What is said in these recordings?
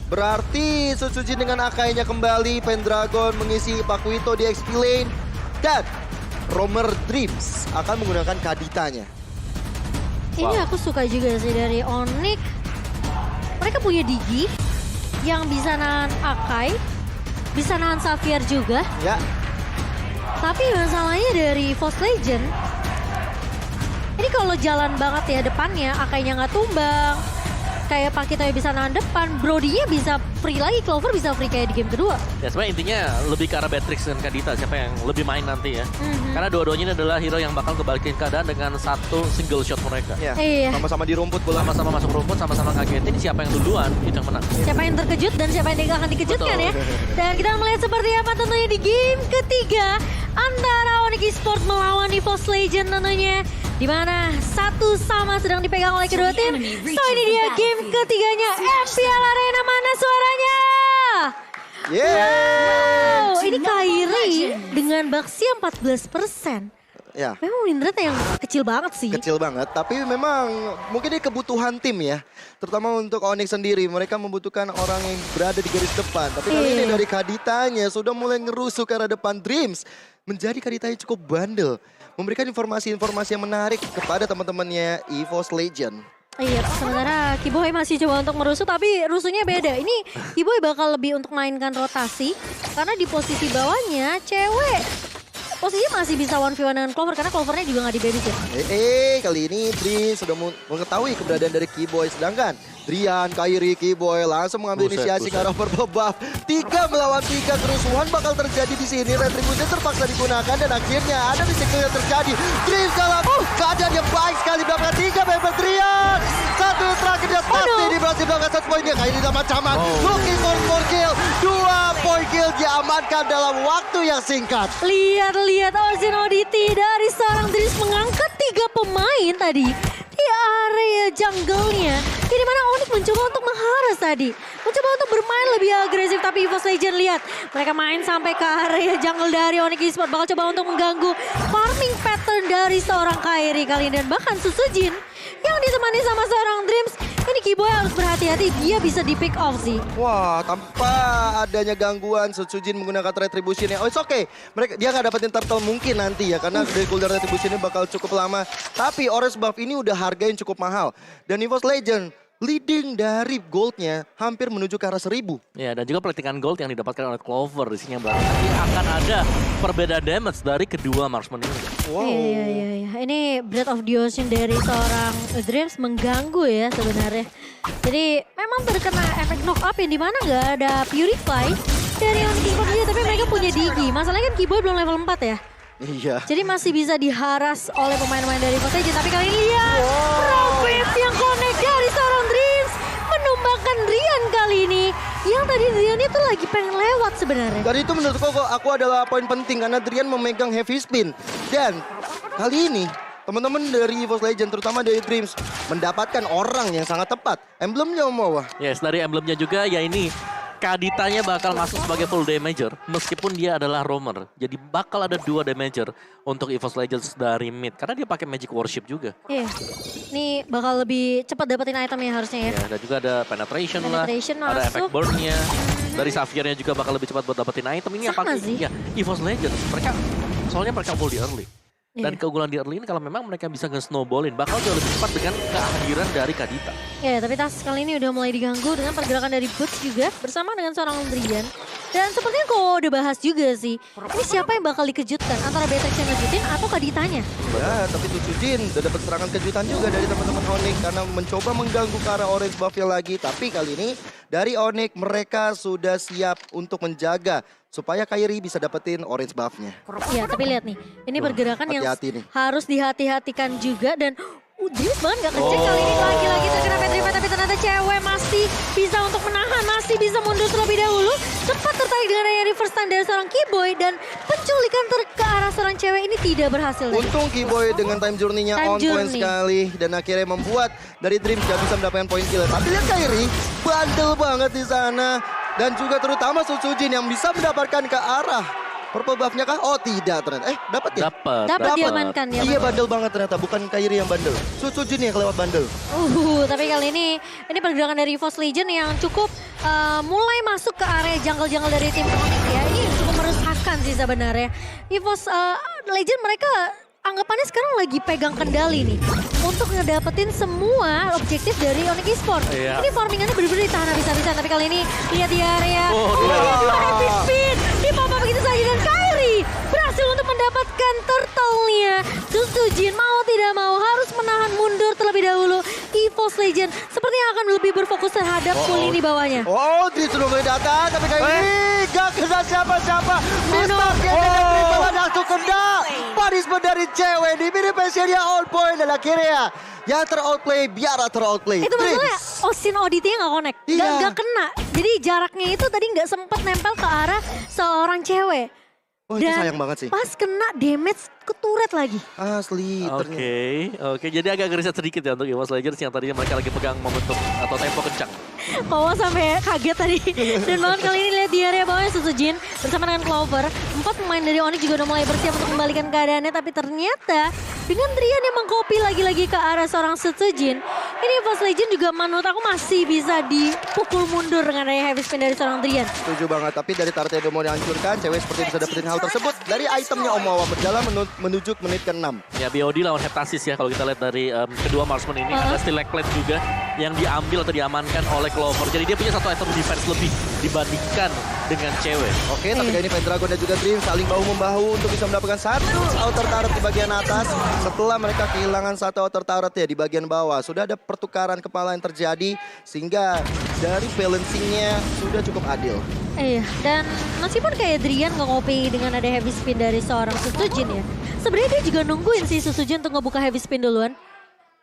Berarti Suzuki dengan Akainya kembali, Pendragon mengisi Pakuito di XP lane. Dan Romer Dreams akan menggunakan Kaditanya. Ini aku suka juga sih dari Onyx. Mereka punya Digi yang bisa nahan Akai, bisa nahan Xavier juga. Ya, Tapi masalahnya dari Force Legend, ini kalau jalan banget ya depannya, Akainya nggak tumbang. Kayak Pakito bisa nahan depan, Brody-nya bisa free lagi, Clover bisa free kayak di game kedua. Ya sebenarnya intinya lebih ke arah Beatrix dan Kadita, siapa yang lebih main nanti ya. Karena dua-duanya ini adalah hero yang bakal kebalikin keadaan dengan satu single shot mereka. ya. Iya. Sama-sama di rumput bola. Sama-sama masuk rumput, sama-sama ngagetin, siapa yang duluan itu yang menang. Siapa yang terkejut dan siapa yang akan dikejutkan ya. Dan kita melihat seperti apa tentunya di game ketiga antara Onyx Esports melawan EVOS Legend tentunya. Di mana satu sama sedang dipegang oleh kedua tim. So ini dia game ketiganya FPL Arena, mana suaranya? Yeah. Wow, ini Kairi dengan Baxia 14%. Ya, Memang win rate yang kecil banget sih. kecil banget. Tapi memang mungkin ini kebutuhan tim ya. Terutama untuk Onyx sendiri. Mereka membutuhkan orang yang berada di garis depan. Tapi kali ini dari Kaditanya sudah mulai ngerusuh ke arah depan Dreams. Menjadi Kaditanya cukup bandel. Memberikan informasi-informasi yang menarik kepada teman-temannya EVOS Legend. Iya, sementara Kiboy masih coba untuk merusuh, tapi rusuhnya beda. Ini Kiboy bakal lebih untuk mainkan rotasi, karena di posisi bawahnya cewek. Posisinya masih bisa 1v1 dengan Clover, karena Clovernya juga nggak di-babysit. Kali ini Dreams sudah mengetahui keberadaan dari Kiboy. Sedangkan Drian, Kairi, Kiboy langsung mengambil Buset, inisiasi ke buset. arah purple buff. 3 melawan 3, kerusuhan bakal terjadi di sini. Retribution terpaksa digunakan dan akhirnya ada mistake yang terjadi. Dreams dalam keadaan yang baik sekali belakang 3 member Drian. Satu terakhir dia pasti di berhasil belakang 1 poinnya. Kairi dalam ancaman. Looking for 4 kill. 2 point kill diamankan dalam waktu yang singkat. Lihat Orzin Oditi dari seorang Dreams mengangkat 3 pemain tadi di area jungle-nya. Ini mana Onyx mencoba untuk mengharas tadi. Mencoba untuk bermain lebih agresif, tapi EVOS Legend lihat. Mereka main sampai ke area jungle dari Onyx Esports. Bakal coba untuk mengganggu farming pattern dari seorang Kairi kali ini. Dan bahkan Susujin yang ditemani sama seorang Dreams. Ini Kiboy harus berhati-hati, dia bisa di pick off sih. Wah, tanpa adanya gangguan, Sutsujin menggunakan retribution ya. Oh, it's okay. Dia nggak dapetin turtle mungkin nanti ya, karena dari cooldown retribution ini bakal cukup lama. Tapi orange buff ini udah harga yang cukup mahal. Dan EVOS Legend leading dari goldnya hampir menuju ke arah 1000. Ya, dan juga pelitikan gold yang didapatkan oleh Clover di sini yang berarti akan ada perbedaan damage dari kedua marksman ini. Wow. Iya. Ini Breath of the Ocean dari seorang Dreams mengganggu ya sebenarnya. Jadi memang terkena efek knock up yang dimana nggak ada Purify dari Onyx Esports juga, tapi mereka punya Digi. Masalahnya kan Kiboy belum level 4 ya. Iya. Jadi masih bisa diharas oleh pemain-pemain dari EVOS Legend. Tapi kali ini dia Robert yang connect dari seorang Dreams menumbangkan Rian kali ini. Yang tadi Rian itu lagi pengen lewat sebenarnya. Dan itu menurutku aku adalah poin penting karena Drian memegang heavy spin. Dan kali ini teman-teman dari EVOS Legend terutama dari Dreams mendapatkan orang yang sangat tepat. Emblemnya Om Wawa. Yes, dari emblemnya juga ya ini Kaditanya bakal masuk sebagai full damager meskipun dia adalah roamer. Jadi bakal ada 2 damager untuk EVOS Legends dari mid karena dia pakai magic worship juga. Iya. Ini bakal lebih cepat dapetin itemnya harusnya ya. Ya, dan juga ada penetration, Penetration lah, ada efek masuk. burn-nya. Dari Xaviernya juga bakal lebih cepat buat dapetin item. Ini Sama apa sih. ya, EVOS Legends soalnya mereka full di early. Dan Iya. keunggulan di early ini kalau memang mereka bisa nge-snowballin bakal jauh lebih cepat dengan kehadiran dari Kadita. Ya, tapi tas kali ini udah mulai diganggu dengan pergerakan dari Boots juga bersama dengan seorang Drian. Dan sepertinya kok udah bahas juga sih, ini siapa yang bakal dikejutkan antara Beatrix yang ngejutin atau Kaditanya? Ya, tapi Sutsujin udah dapat serangan kejutan juga dari teman-teman Onyx karena mencoba mengganggu ke arah orange buff lagi. Tapi kali ini dari Onyx mereka sudah siap untuk menjaga supaya Kairi bisa dapetin orange buff-nya. Iya, tapi lihat nih, ini pergerakan yang hati-hati nih. harus dihati-hatikan juga dan Dreams banget gak kenceng kali ini lagi-lagi terkena Petrified, tapi ternyata cewek masih bisa untuk menahan, masih bisa mundur terlebih dahulu. Cepat tertarik dengan area reverse stand dari seorang Kiboy dan penculikan ke arah seorang cewek ini tidak berhasil. Untung Kiboy dengan time journey-nya Time on point journey. sekali dan akhirnya membuat dari Dreams gak bisa mendapatkan poin kill. Tapi lihat Kairi bandel banget di sana dan juga terutama Sutsujin yang bisa mendapatkan ke arah Purple buff-nya kah? Oh tidak ternyata. Dapat ya? Dapat diamankan ya. Iya bandel banget ternyata, bukan Kairi yang bandel. Sutsujin yang kelewat bandel. Tapi kali ini pergerakan dari EVOS Legend yang cukup mulai masuk ke area jungle-jungle dari tim Onyx ya. Ini cukup meresahkan sih sebenarnya. EVOS Legend mereka anggapannya sekarang lagi pegang kendali nih untuk ngedapetin semua objektif dari Onyx Esports. Iya. Ini farmingannya bener-bener ditahan habis-habisan, tapi kali ini lihat di area. Happy spin di pop-up begitu saja dan Kairi berhasil untuk mendapatkan turtle-nya. Sutsujin mau tidak mau harus menahan mundur terlebih dahulu. EVOS Legend sepertinya akan lebih berfokus terhadap pool ini bawahnya. Dries sudah mulai datang, tapi Kairi gak kena siapa-siapa. Mistarnya malah langsung kena. Punishment dari cewek di mini dia all point dan akhirnya yang ter-outplay biar ter-outplay. Itu masalahnya Osin Odity-nya gak connect, Iya. gak kena. Jadi jaraknya itu tadi gak sempat nempel ke arah seorang cewek. Itu sayang banget sih. Pas kena damage ke turret lagi. Asli ternyata. Oke. Jadi agak gerisat sedikit ya untuk EVOS Legends yang tadinya mereka lagi pegang momentum atau tempo kencang. Kowo sampai kaget tadi. Dan bahkan kali ini lihat di area bawahnya Sutsujin bersama dengan Clover. 4 pemain dari Onyx juga udah mulai bersiap untuk kembalikan keadaannya. Tapi ternyata dengan Drian yang mengcopy lagi-lagi ke arah seorang Sutsujin. Ini EVOS Legend juga menurut aku masih bisa dipukul mundur dengan adanya heavy spin dari seorang Drian. Setuju banget, tapi dari Tarte udah mau dihancurkan, cewek seperti bisa dapetin hal tersebut dari itemnya Omawa berjalan menuju menit ke-6. Ya BOD lawan Heptasis ya kalau kita lihat dari kedua marksman ini. Ada Steel Leg Plate juga yang diambil atau diamankan oleh Clover. Jadi dia punya satu item defense lebih dibandingkan dengan cewek. Oke, tapi kali ini Pendragon dan juga Dream saling bahu-membahu untuk bisa mendapatkan satu outer turret di bagian atas. Setelah mereka kehilangan satu outer turret ya di bagian bawah. Sudah ada pertukaran kepala yang terjadi sehingga dari balancingnya sudah cukup adil. Iya, dan meskipun kayak Drian nge-copy dengan ada heavy spin dari seorang Sutsujin ya. Sebenarnya dia juga nungguin sih Sutsujin untuk ngebuka heavy spin duluan.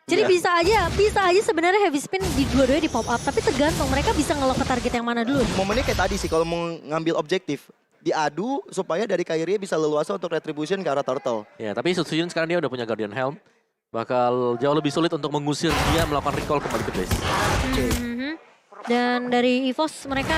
Jadi bisa aja sebenarnya heavy spin di dua-duanya di pop up, tapi tergantung mereka bisa ngelok ke target yang mana dulu. Momennya kayak tadi sih kalau mau ngambil objektif, diadu supaya dari Kairi bisa leluasa untuk retribution ke arah turtle. Ya, tapi Sutsujin sekarang dia udah punya Guardian Helm. Bakal jauh lebih sulit untuk mengusir dia melakukan recall kembali ke base. Dan dari EVOS mereka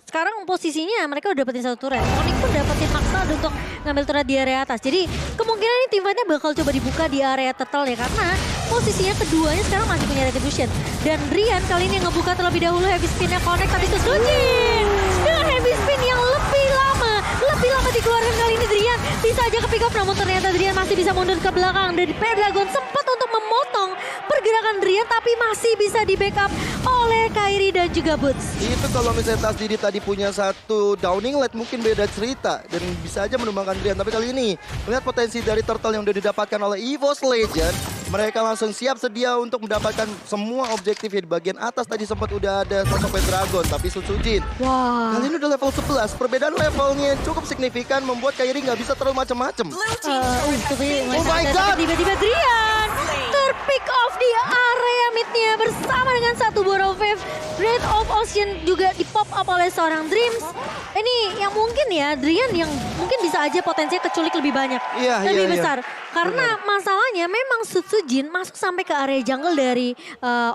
sekarang posisinya mereka udah dapetin satu turret. Onyx pun dapetin maksa untuk ngambil turret di area atas. Jadi kemungkinan ini teamfightnya bakal coba dibuka di area turtle ya. Karena posisinya keduanya sekarang masih punya retribution. Dan Drian kali ini yang ngebuka terlebih dahulu heavy spinnya connect. Tapi Sutsujin dengan heavy spin yang lebih lama dikeluarkan kali ini Drian. Bisa aja ke pick up namun ternyata Drian masih bisa mundur ke belakang. Dari Pendragon sempat untuk memotong pergerakan Drian tapi masih bisa di backup oleh Kairi dan juga Boots. Itu kalau misalnya Tas Didi tadi punya satu downing light mungkin beda cerita dan bisa aja menumbangkan Drian. Tapi kali ini melihat potensi dari turtle yang udah didapatkan oleh EVOS Legend, mereka langsung siap sedia untuk mendapatkan semua objektif ya. Di bagian atas tadi sempat udah ada sosok Pendragon tapi Sutsujin. Wah. Kali ini udah level 11, perbedaan levelnya yang cukup signifikan membuat Kairi nggak bisa terlalu macam-macam. Oh my God. Tiba-tiba Drian terpick off di area midnya bersama dengan satu Borrow Wave. Breath of Ocean juga di pop up oleh seorang Dreams. Ini yang mungkin ya Drian yang mungkin bisa aja potensinya keculik lebih banyak. Lebih besar. Karena masalahnya memang Sutsujin masuk sampai ke area jungle dari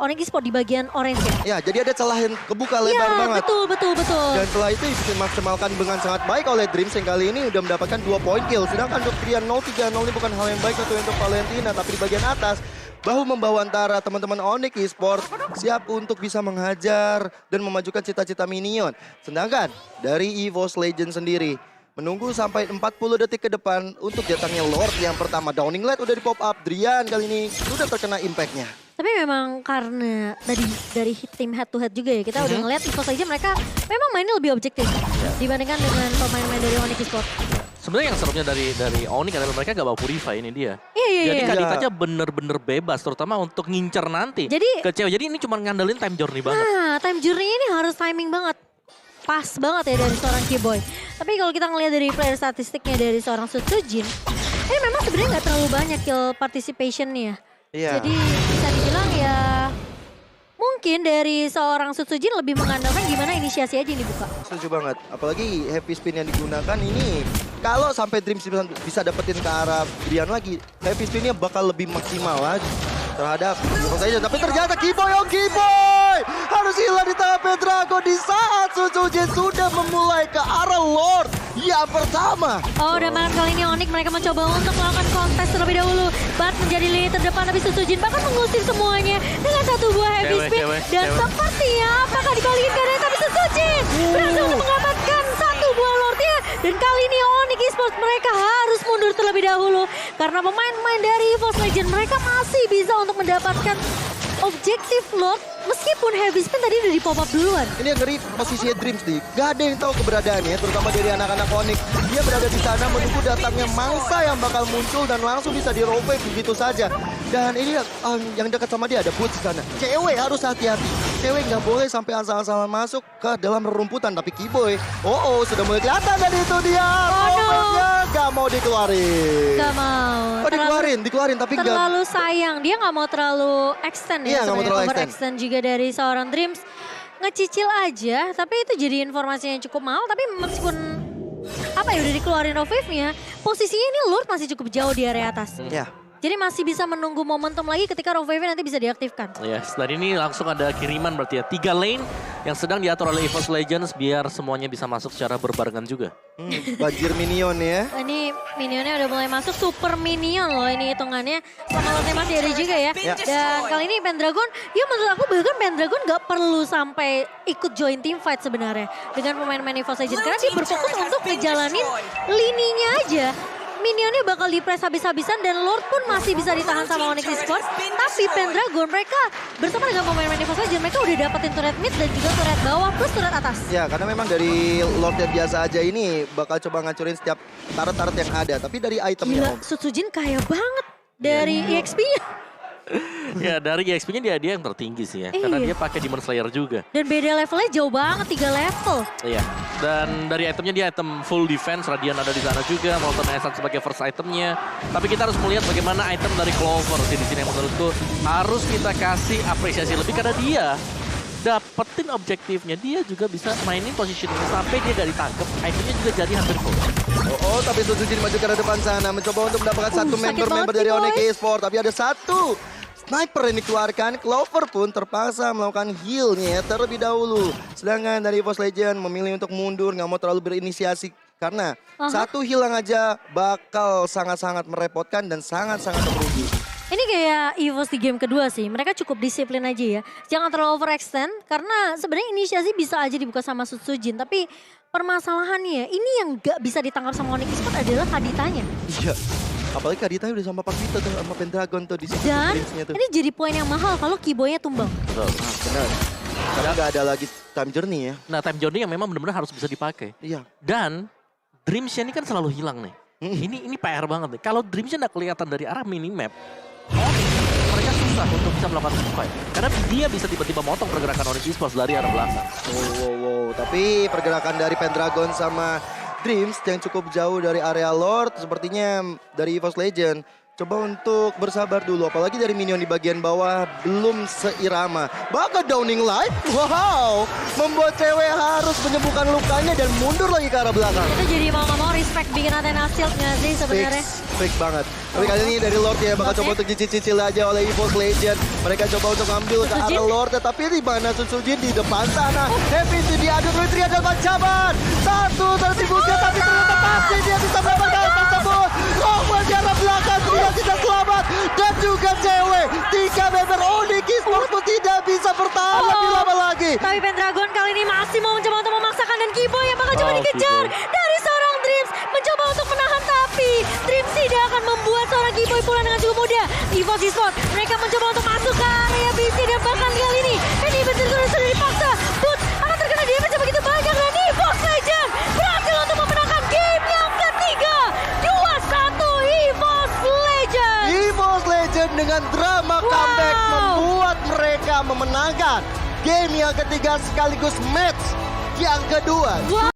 Onyx Esports di bagian orange ya. Ya, jadi ada celah yang kebuka lebar banget. Betul. Dan setelah itu bisa dimaksimalkan dengan sangat baik oleh Dreams yang kali ini udah mendapatkan 2 point kill. Sedangkan untuk Drian 0-3-0 ini bukan hal yang baik untuk Valentina. Tapi di bagian atas, bahu-membahu antara teman-teman Onyx Esports siap untuk bisa menghajar dan memajukan cita-cita minion. Sedangkan dari EVOS Legend sendiri, menunggu sampai 40 detik ke depan untuk datangnya Lord yang pertama. Downing Light udah di pop up, Drian kali ini sudah terkena impact-nya. Tapi memang karena tadi dari tim head to head juga ya, kita udah ngeliat EVOS aja mereka memang mainnya lebih objektif dibandingkan dengan pemain-pemain dari Onyx Esports. Sebenarnya yang serupnya dari Onyx adalah mereka gak bawa Purify ini dia. Iya. Jadi Kadita aja bener-bener bebas, terutama untuk ngincer nanti ke cewek. Jadi ini cuma ngandelin time journey banget. Nah, time journey ini harus timing banget. Pas banget ya dari seorang Keyboy. Tapi kalau kita ngelihat dari player statistiknya dari seorang Sutsujin, ini memang sebenarnya nggak terlalu banyak kill participation-nya. Iya. Jadi bisa dibilang ya mungkin dari seorang Sutsujin lebih mengandalkan gimana inisiasi aja ini buka. Setuju banget. Apalagi heavy spin yang digunakan ini, kalau sampai Dreams bisa dapetin ke arah Drian lagi, heavy spinnya bakal lebih maksimal lagi terhadap EVOS Legend. Tapi ternyata Keyboy harus hilang di tangan Pendragon di saat Sutsujin sudah memulai ke arah Lord yang pertama. Oh, dan malam kali ini Onyx mereka mencoba untuk melakukan kontes terlebih dahulu. Bart menjadi lini terdepan, tapi Sujin bahkan mengusir semuanya dengan satu buah heavy spin. Dan sepertinya apakah dibalikin keadaan, tapi Sujin berhasil untuk mendapatkan satu buah lordnya. Dan kali ini Onyx Esports mereka harus mundur terlebih dahulu. Karena pemain-pemain dari EVOS Legend mereka masih bisa untuk mendapatkan objektif lord. Meskipun heavy spin tadi udah di pop up duluan. Ini yang ngeri posisinya Dreams nih. Gak ada yang tahu keberadaannya, terutama dari anak-anak Onyx. Dia berada di sana menunggu datangnya mangsa yang bakal muncul dan langsung bisa di-rollback begitu saja. Dan ini yang dekat sama dia ada Boots di sana. Cewek harus hati-hati. Cewek nggak boleh sampai asal-asalan masuk ke dalam rerumputan. Tapi Kiboy, sudah mulai kelihatan dan itu dia. Rollbacknya gak mau dikeluarin. Gak mau. Oh dikeluarin tapi nggak. Terlalu sayang. Dia nggak mau terlalu extend ya. Iya, nggak mau terlalu extend juga dari seorang Dreams. Ngecicil aja, tapi itu jadi informasi yang cukup mahal. Tapi meskipun udah dikeluarin off wave-nya, posisinya ini Lord masih cukup jauh di area atas. Ya. Jadi masih bisa menunggu momentum lagi ketika Rough Wave nanti bisa diaktifkan. Yes, dan ini langsung ada kiriman berarti ya. 3 lane yang sedang diatur oleh EVOS Legends biar semuanya bisa masuk secara berbarengan juga. Banjir minion ya. Ini minionnya udah mulai masuk, super minion loh ini hitungannya. Sama lotnya masih ada juga ya. Dan kali ini Pendragon, ya menurut aku bahkan Pendragon gak perlu sampai ikut join team fight sebenarnya. Dengan pemain-pemain EVOS Legends. Karena dia berfokus untuk ngejalanin lininya aja. Minionnya bakal di-press habis-habisan dan Lord pun masih bisa ditahan sama Onyx Esports. Tapi Pendragon mereka bersama dengan pemain-pemain EVOS Legends mereka udah dapetin turret mid dan juga turret bawah plus turret atas. Ya karena memang dari Lord yang biasa aja ini bakal coba ngancurin setiap turret-turret yang ada. Tapi dari itemnya Gila, Sujin kaya banget dari EXP-nya. Ya dari EXP-nya dia yang tertinggi sih ya. Karena dia pakai Demon Slayer juga. Dan beda levelnya jauh banget, 3 level. Iya. Dan dari itemnya dia item full defense, Radiant ada di sana juga, Molten Essence sebagai first itemnya. Tapi kita harus melihat bagaimana item dari Clover di sini yang menurutku harus kita kasih apresiasi lebih karena dia dapetin objektifnya, dia juga bisa mainin positioning sampai dia gak ditangkep, itemnya juga jadi hampir full. Tapi Sujin maju ke depan sana, mencoba untuk mendapatkan satu member dari Onyx Esports, tapi ada satu sniper yang dikeluarkan. Clover pun terpaksa melakukan heal-nya terlebih dahulu. Sedangkan dari EVOS Legends memilih untuk mundur, nggak mau terlalu berinisiasi. Karena satu hilang aja bakal sangat-sangat merepotkan dan sangat-sangat merugi. Ini kayak EVOS di game kedua sih, mereka cukup disiplin aja ya. Jangan terlalu overextend, karena sebenarnya inisiasi bisa aja dibuka sama Sujin. Tapi permasalahannya, ini yang gak bisa ditangkap sama Onyx Esports adalah Kaditanya. Iya. Apalagi Kaditanya udah sama Pakito tuh, sama Pendragon tuh di situ. Dan ini jadi poin yang mahal kalau Kiboynya tumbang. Betul. Benar. Karena nggak ada lagi time journey ya. Nah time journey yang memang benar-benar harus bisa dipakai. Iya. Dan Dreamsnya ini kan selalu hilang nih. Ini PR banget nih. Kalau Dreamsnya nggak kelihatan dari arah minimap, mereka susah untuk bisa melakukan fight. Karena dia bisa tiba-tiba motong pergerakan Onyx Esports dari arah belakang. Wow. Tapi pergerakan dari Pendragon sama Dreams yang cukup jauh dari area Lord, sepertinya dari EVOS Legends coba untuk bersabar dulu, apalagi dari minion di bagian bawah belum seirama. Bahkan Downing Light, wow, membuat cewek harus menyembuhkan lukanya dan mundur lagi ke arah belakang. Itu jadi mau gak mau respect bikin Athena Shield gak sih sebenarnya? Fix banget. Tapi kali ini dari Lord ya bakal coba untuk dicicil aja oleh EVOS Legends. Mereka coba untuk ambil ke arah Lord, tapi di mana Sujin di depan sana. Happy itu diadu Tria dan ancaman. Satu tertibusnya tapi ternyata pasti dia bisa mendapatkan tersebut. Roman di arah belakang tidak bisa selamat. Dan juga cewek. 3 member Onyx Esports pun tidak bisa bertahan lebih lama lagi. Tapi Pendragon kali ini masih mau mencoba untuk memaksakan dan Kiboy yang bakal coba dikejar dari seorang Dreams. Mencoba untuk menahan tapi Dreams tidak akan membuat seorang Kiboy pulang dengan cukup mudah. EVOS Esports mereka mencoba untuk masuk ke area BC dan bahkan kali ini betul-betul sudah dipaksa. Boots akan terkena damage begitu banyak dan EVOS Legends berhasil untuk memenangkan game yang ketiga. 2-1 EVOS Legends. EVOS Legends dengan drama comeback membuat mereka memenangkan game yang ketiga sekaligus match yang kedua.